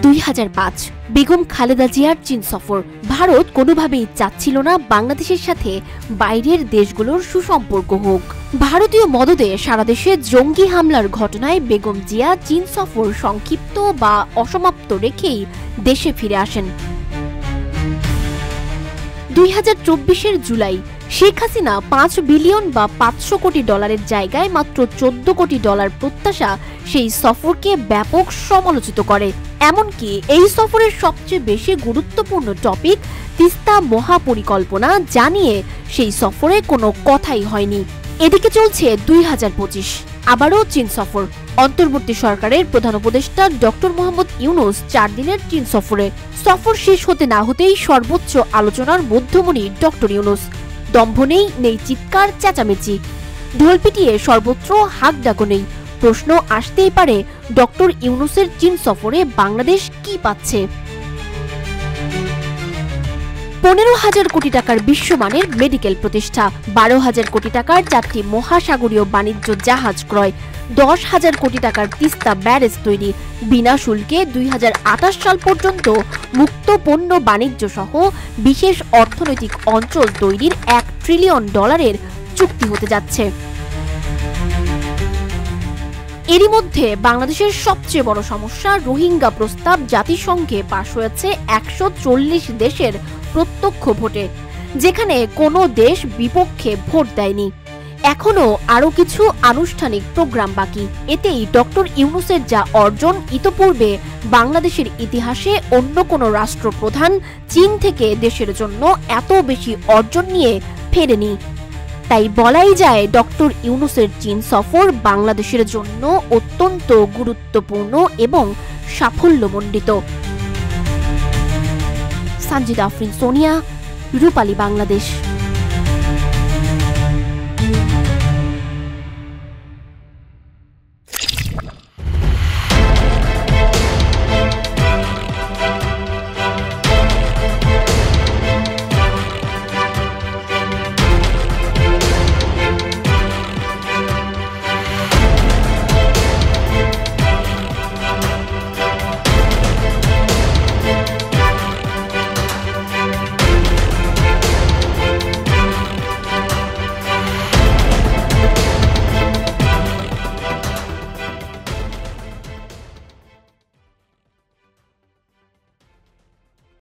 2005 বেগম খালেদা জিয়ার চীন সফর। ভারত কোনোভাবেই চাচ্ছিল না বাংলাদেশের সাথে বাইরের দেশগুলোর সুসম্পর্ক হোক। ভারতীয় মদদে সারা দেশে জঙ্গি হামলার ঘটনায় বেগম জিয়া চীন সফর সংক্ষিপ্ত বা অসমাপ্ত রেখেই দেশে ফিরে আসেন। 2024 জুলাই শেখ হাসিনা 5 বিলিয়ন বা 500 কোটি ডলারের জায়গায় মাত্র 14 কোটি ডলার প্রত্যাশা সেই সফরকে ব্যাপক সমালোচিত করে। এমনকি এই সফরের সবচেয়ে বেশি গুরুত্বপূর্ণ টপিক তিস্তা মহাপরিকল্পনা জানিয়ে সেই সফরে কোনো কথাই হয়নি। এদিকে চলছে 2025 আবারও চীন সফর। অন্তর্বর্তী সরকারের প্রধান উপদেষ্টা ডক্টর মোহাম্মদ ইউনূস 4 দিনের চীন সফরে। সফর শেষ হতে না হতেই সর্বোচ্চ আলোচনার মধ্যমণি ডক্টর ইউনূস। দম্ভ নেই, নেই চিৎকার চেঁচামেচি, ঢোল পিটিয়ে সর্বত্র হাক ডাকো নেই। প্রশ্ন আসতেই পারে, ডক্টর ইউনূসের চীন সফরে বাংলাদেশ কি পাচ্ছে? 15,000 কোটি টাকার বিশ্বমানের মেডিকেল প্রতিষ্ঠা, 12,000 কোটি টাকার 4টি মহাসাগরীয় বাণিজ্য জাহাজ ক্রয়, 10,000 কোটি টাকার তিস্তা ব্যারেজ তৈরি, বিনা শুল্কে 2028 সাল পর্যন্ত মুক্ত পণ্য বাণিজ্য সহ বিশেষ অর্থনৈতিক অঞ্চল তৈরির $1 ট্রিলিয়ন চুক্তি হতে যাচ্ছে। এরই মধ্যে বাংলাদেশের সবচেয়ে বড় সমস্যা রোহিঙ্গা প্রস্তাব জাতিসংঘে পাশ হয়েছে 140 দেশের প্রত্যক্ষ ভোটে, যেখানে কোনো দেশ বিপক্ষে ভোট দেয়নি। এখনো আরো কিছু আনুষ্ঠানিক প্রোগ্রাম বাকি। এতেই ডক্টর ইউনূসের যা অর্জন, ইতোপূর্বে বাংলাদেশের ইতিহাসে অন্য কোনো রাষ্ট্রপ্রধান চীন থেকে দেশের জন্য এত বেশি অর্জন নিয়ে ফেরেনি। তাই বলাই যায় ডক্টর ইউনূসের চীন সফর বাংলাদেশের জন্য অত্যন্ত গুরুত্বপূর্ণ এবং সাফল্যমণ্ডিত। সানজিদা আফরিন সোনিয়া, রূপালী বাংলাদেশ।